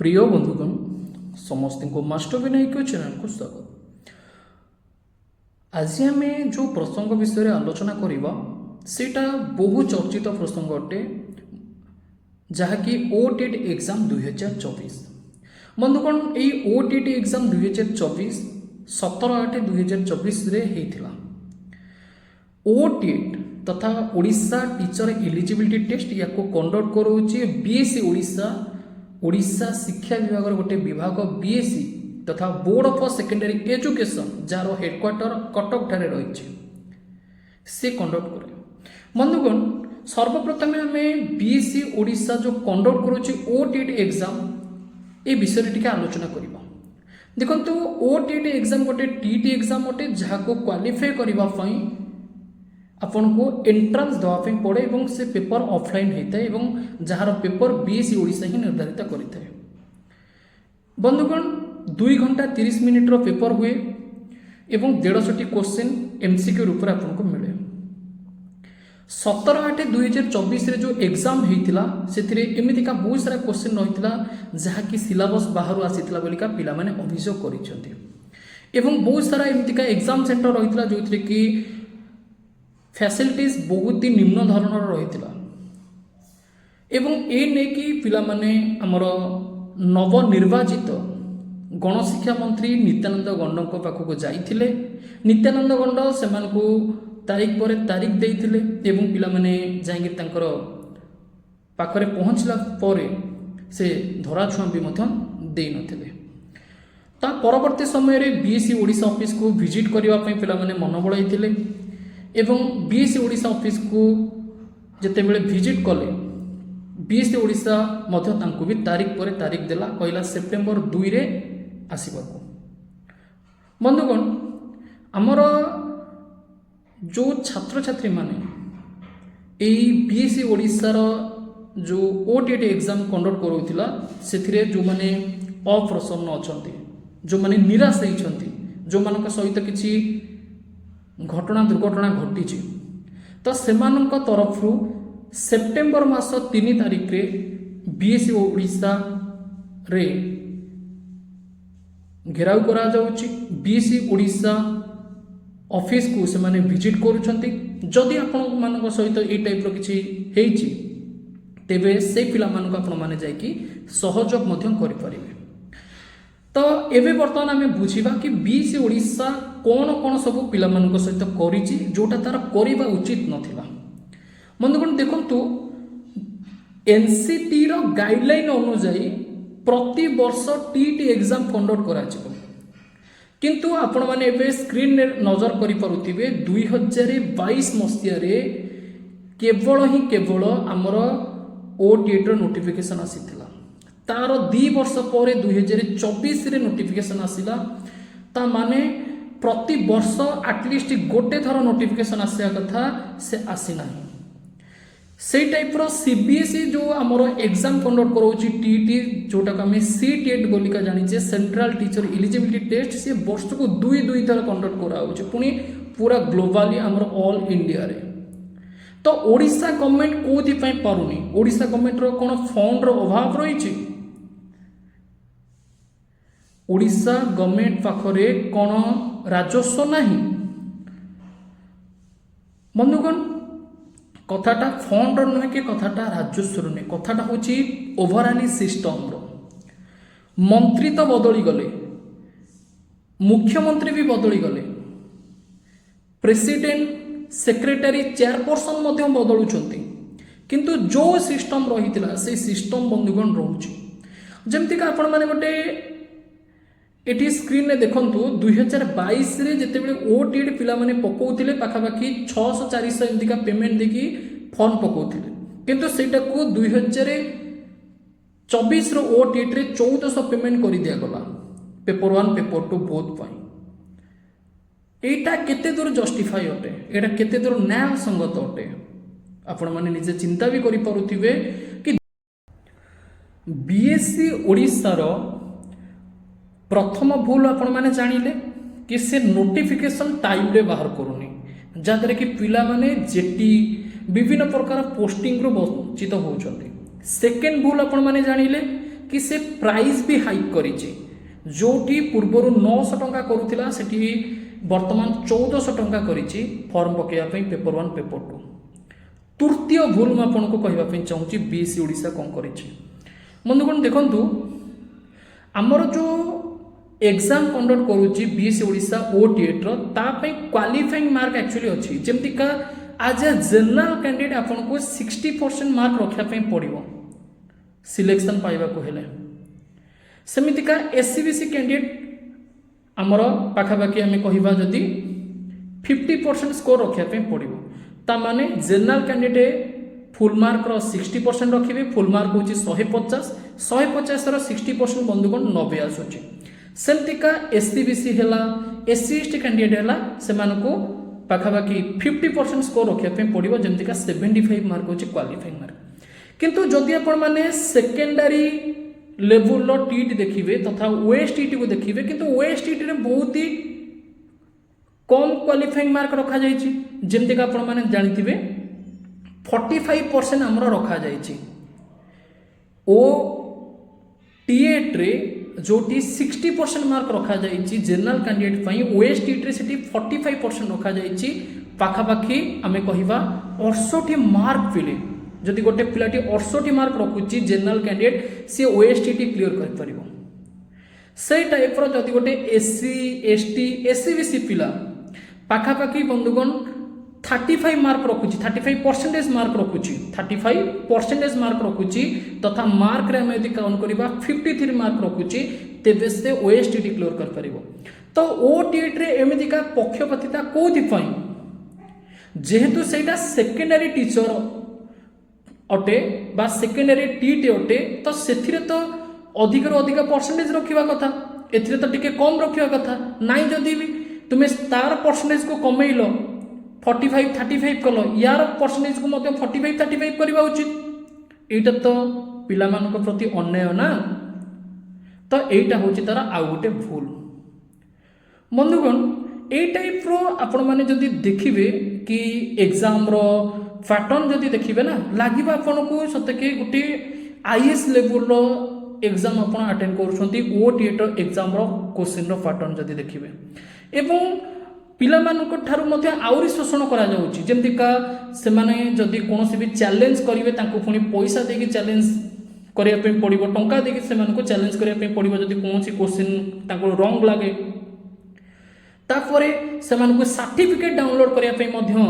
प्रिय बंधुगण समस्त को मास्टर विनायक चैनल को स्वागत। आज आम जो प्रसंग विषय आलोचना करवा सेटा बहु चर्चित प्रसंग अटे जहाँकि ओटीटी एग्जाम 2024। बंधुगण ये ओटीटी एग्जाम 2024 17/8/2024 होता। ओटीटी तथा ओडिशा टीचर एलिजिबिलिटी टेस्ट या कंडक्ट करोचे बीएससी ओडिशा शिक्षा विभाग गोटे विभाग बीएससी तथा बोर्ड ऑफ सेकेंडरी एजुकेशन जार हेडक्वार्टर कटक ठारे रही से कंडक्ट करे। बंधुगण सर्वप्रथम आम बीएससी ओडिशा जो कंडक्ट करोचे ओटीटी एग्जाम ए विषय टी आलोचना करवा। देखो ओटीटी एग्जाम गोटे टीटी एग्जाम अटे जहाँ को क्वालिफाई करने आपन को एंट्रांस देवाई पड़े और से पेपर ऑफलाइन होता है जार पेपर बीएससी ओडिशा ही निर्धारित करता है। बंधुगण 2 घंटा 30 मिनिट रो पेपर हुए एवं 150 क्वेश्चन एमसीक्यू रूप आपको मिले। 17/8/2024 रे जो एग्जाम होता से एमतीका बहुत सारा क्वेश्चन रही जहाँकि सिलेबस बाहर आसीला बोलिका पिला माने अभियोग करिसेंती एवं बहुत सारा एमतीका एग्जाम सेंटर रही जो थी कि फैसिलिटीज बहुत ही निम्न धरणर रही एवं ए नेकी पिला माने हमर नवनिर्वाचित गणशिक्षा मंत्री नित्यानंद गंड पाखक जाइथिले। नित्यानंद गंड से तारीख पर तारीख देइथिले एवं पिला माने जाइके तांकर पाखरे पहुँचला परे से धराछुआ भी मध्य देई नथिले। ता परवर्ती समय रे बीएससी ओडिशा ऑफिस को विजिट करबा पई पिला माने मन बळाइथिले एवं बीएससी ओडिशा ऑफिस को जितेबले विजिट कले बीएससी ओडिशा मध्य तांको भी तारीख पर तारीख देला कहला सेप्टेम्बर 2 रे आसीबाको। बंधुगण आमर जो छात्र छात्री माने एई बीएससी ओडिशार जो ओटीटी एग्जाम कंडक्ट करूथिला सेथिरे जो माने अप्रसन्न अछंती जो माने निराश होइछंती जो मानक सहित किछि घटना दुर्घटना घटी तो सेमानक तरफ सेप्टेम्बर मास 3 तारीख रे बीएससी ओडिशा रे घेराव करा जाउची। बीएससी ओडिशा ऑफिस को से माने विजिट करूछंती। जदि आपण मानक सहित ए टाइप रो किछि हेइची तेबे से पिला मानक आपण माने जाय कि सहयोग मध्यम करि परिबे। तो एबे वर्तमान आम बुझा कि बीएससी ओडिशा कौन कौन सब पिला मानक सहित करिछि जोटा तार करिबा उचित नथिला। बंधुगण देखंतु एनसीटी रो गाइडलाइन अनुसार प्रति वर्ष टीटी एग्जाम कंडक्ट करा जिवो किंतु आपण माने एबे स्क्रीन रे नजर करि परुथिबे 2022 मसिया रे केवल हमर ओटीटी रो नोटिफिकेशन आसीथिला। तार 2 वर्ष पर 2024 रे नोटिफिकेशन आसिला। ता माने प्रति वर्ष एटलिस्ट गोटे थर नोटिफिकेशन आसिया कथा से आसी नाही। से टाइप रो सीबीएसई जो हमर एग्जाम कंडक्ट करोची टीटी जोटा को हमें सीटेट बोलिका जानिचे सेंट्रल टीचर एलिजिबिलिटी टेस्ट से वर्ष को 2 थर कंडक्ट करा होची पुनी पूरा ग्लोबली हमर ऑल इंडिया रे। तो ओडिशा गवर्नमेंट कोथि पई पारुनी ओडिशा गवर्नमेंट रो कोन फंड रो अभाव रहिछि ओडिशा गवर्नमेंट पाखरे कौन राजस्व नहीं। बंधुगण कथाटा फंड नुहे कि कथाटा राजस्व नुहे कथाटा हूँ ओभरऑल सिस्टम मंत्री तो बदली गले मुख्यमंत्री भी बदली गले प्रेसिडेंट सेक्रेटरी चेयरपर्सन मध्य बदलुचंती किंतु जो सिस्टम रही से सिस्टम बंधुगण रोचे जमती का आपण माने गोटे एटी स्क्रीन रे देखंतु 2022 रे जेतेबेले ओटीटी पिला माने पकोउथिले पाखापाखी 600-400 एमती का पेमेंट देकी फॉर्म पकोउथिले किंतु सेटा को 2024 रो ओटीटी रे 1400 पेमेंट करि दिया गला पेपर 1 पेपर 2 बोथ पाई। एटा केते दूर जस्टिफाई अटे एटा केते दूर न्याय संगत अटे आपण माने निजे चिंता भी करि परुथिबे कि बीएससी ओडिशा रो प्रथम भूल आपण माने जानिले कि से नोटिफिकेशन टाइम रे बाहर करूनी जहाँद्वारा कि पिला माने जेटी विभिन्न प्रकार पोस्टिंग रो वंचित होउछंती। सेकेंड भूल आपण माने जानिले कि से प्राइस भी हाइक करिछि जोटी पूर्वर 900 टंका करूथिला सेठी वर्तमान 1400 टंका करिछि फॉर्म पकेया पई पेपर 1 पेपर 2। तृतीय भूल मैं आपको कहवाई चाहूँगी बीएससी ओडिशा कौन करिछि बंधुगण देखंतु आमर जो एग्जाम कंडक्ट करुच्ची बीएससी ओडिशा ओटीएट तापाई क्वालिफाइंग मार्क एक्चुअली अच्छी जमतीका आज ए जनरल कैंडिडेट आपको 60% मार्क रखापी पड़ो सिलेक्शन पाइबा हेले सेमितिका एससीबीसी कैंडिडेट आमर पाखापाखि आम कहवा जदि 50% स्कोर रखापी पड़ो ता माने जनरल कैंडिडेट फुल मार्क 60% रखिए फुल मार्क हूँ 150 150 60% बंधुगण 90 आसूची सेमतिका एससीबीसी है एससी एसटी कैंडिडेट है से पाखापाखि 50% स्कोर रखापी पड़ो जमतीका 75 मार्क हूँ क्वालिफाइंग मार्क किंतु जदि आपण माने सेकेंडरी लेवल टीटी देखिए तथा ओएसटीटी को देखिए किंतु ओएसटीटी रे बहुत ही कम क्वालिफाइंग मार्क रखा जाइछि जेमती का आपण माने जानिथिबे 45% हमरो रखा जाइछि ओ टीएट रे जोटी 60% मार्क रखा जाइछि जनरल कैंडिडेट पई ओएसटीटी रे सेठी 45% रखा जाइछि पाखापाखि आमे कहिबा 68 मार्क पिले जदि गोटे पिलाटी 68 मार्क रखुछि जनरल कैंडिडेट सी ओएसटीटी क्लियर कर परिबो से टाइप रो जदि गोटे एससी एसटी एससीबीसी पिला पाखापाखि बंधुगण 35 मार्क रखुछि 35% मार्क रखुछि 35% मार्क रखुछि तथा मार्क रे हम यदि काउंट करिबा 53 मार्क रखुछि तेबे से ओएसटीटी क्लियर कर परिबो तो ओटीटी रे एमिति का पक्षपातिता कोथि पई जेहेतु सेटा सेकेंडरी टीचर अटे बा सेकेंडरी टीटी अटे तो सेथिरे तो अधिक अधिक परसेंटेज रखिबा कथा एथिरे तो टिके कम रखिबा कथा नाइ जदि भी तुमे तार परसेंटेज को कमेइलो 45 35 कल यार परसेंटेज को मध्य 45 35 करबा उचित एटा तो पिला मानक प्रति अन्याय ना तो एटा होची तारा आ गोटे भूल बंधुगण ए टाइप रो आपण माने जदि देखिबे कि एग्जाम रो पैटर्न जदि देखिबे ना लागिबा आपण को सतके गोटे आईएएस लेवल रो एग्जाम आपण अटेंड करूछंती ओटीएट एग्जाम रो क्वेश्चन रो पैटर्न जदि देखिबे एवं पिला मानक ठारू मध्य आउरी शोषण करा जाउची जेमतिका से माने जदि कोनोसी भी चैलेंज करिवे तांको पुनी पैसा देके चैलेंज करिया पे पड़िबो टंका देके से मानको चैलेंज करिया पे पड़िबो जदि कोनोसी क्वेश्चन तांको रॉन्ग लागे तापरे से मानको सर्टिफिकेट डाउनलोड करिया पे मध्य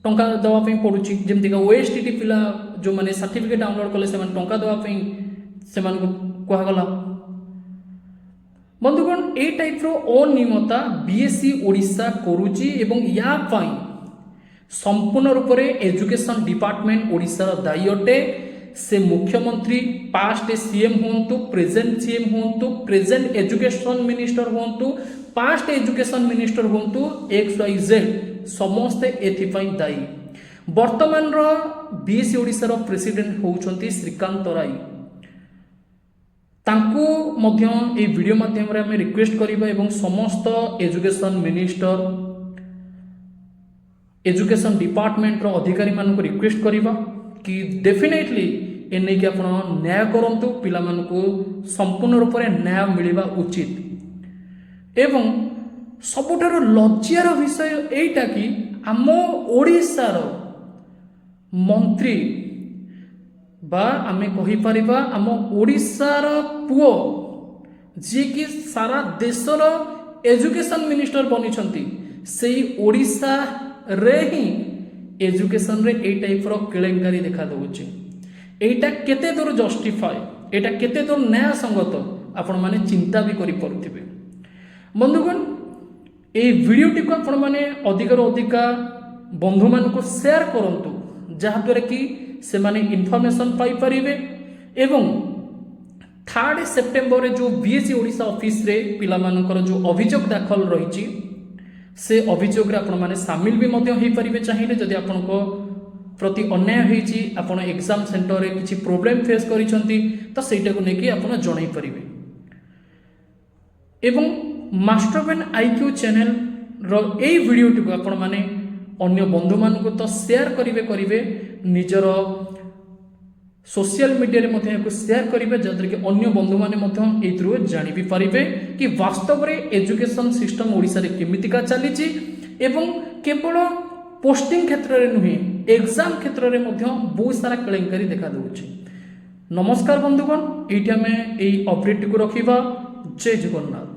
टंका दवा पे पड़ुची जेमतिका ओएसटीटी पिला जो माने सर्टिफिकेट डाउनलोड कले से माने टंका दवा पे से मानको कोहा गला बंधुगण ए टाइप रो अनियमता बीएससी ओडिशा करूची एवं या पाई संपूर्ण रूप से एजुकेशन डिपार्टमेंट ओडिशा दायी अटे से मुख्यमंत्री पास्ट सीएम होंतु प्रेजेंट सीएम होंतु प्रेजेंट एजुकेशन मिनिस्टर होंतु पास्ट एजुकेशन मिनिस्टर होंतु XYZ समस्ते एथिपाई दायी वर्तमान रो बीएससी ओडिशा रो प्रेसिडेंट होउछंती श्रीकांत राय तांको मध्य ए वीडियो माध्यम रे हमें रिक्वेस्ट करिबा एवं समस्त एजुकेशन मिनिस्टर एजुकेशन डिपार्टमेंट रो अधिकारी मानक रिक्वेस्ट करिबा कि डेफिनेटली ए नै कि आपण न्याय करंतु पिला मानक संपूर्ण रूप से न्याय मिलिबा उचित एवं सबुठारो लज्जार विषय एटा कि आम ओडिशा रो मंत्री बा आमे कहि परिबा आम ओडिशार पुओ जे कि सारा देशर एजुकेशन मिनिस्टर बनिछंती सेही ओडिशा रे ही एजुकेशन रे ए टाइप रो केलेंकारी देखा दउची एटा केते दूर जस्टिफाई एटा केते दूर न्याय संगत आपण माने चिंता भी करि परथिबे बंधुगण ए वीडियो टी को आपण माने अधिक अधिका बंधु मान को शेयर करंतु जहा द्वारा कि से माने इनफॉरमेशन पाई परिबे एवं 3 सेप्टेम्बर जो बीएससी ओडिशा ऑफिस रे पिला मानकर जो अभियोग दाखल रही से अभियोग रे आपण माने शामिल भी मध्य होई परिबे चाहिए जदि आपण को प्रति अन्याय होईची आपण एग्जाम सेंटर रे किछि प्रॉब्लम फेस करिसंती तो सेटा को नेकी आपण जणाई परिबे एवं मास्टरमैन आईक्यू चैनल रो ए वीडियो टी को आपण माने अन्य बंधु मान को तो शेयर करिवे निजर सोशल मीडिया रे मध्य शेयर करेंगे जद्वारा कि अन्य बंधु मैंने जानी भी पारे कि वास्तव में एजुकेशन सिस्टम ओडिशा रे केमितिका चली एवं केवल पोस्टिंग क्षेत्र में नुहे एग्जाम क्षेत्र में बहुत सारा केलेंकारी देखा दूची। नमस्कार बंधुगण, ये आम अपडेट को रखा। जय जगन्नाथ।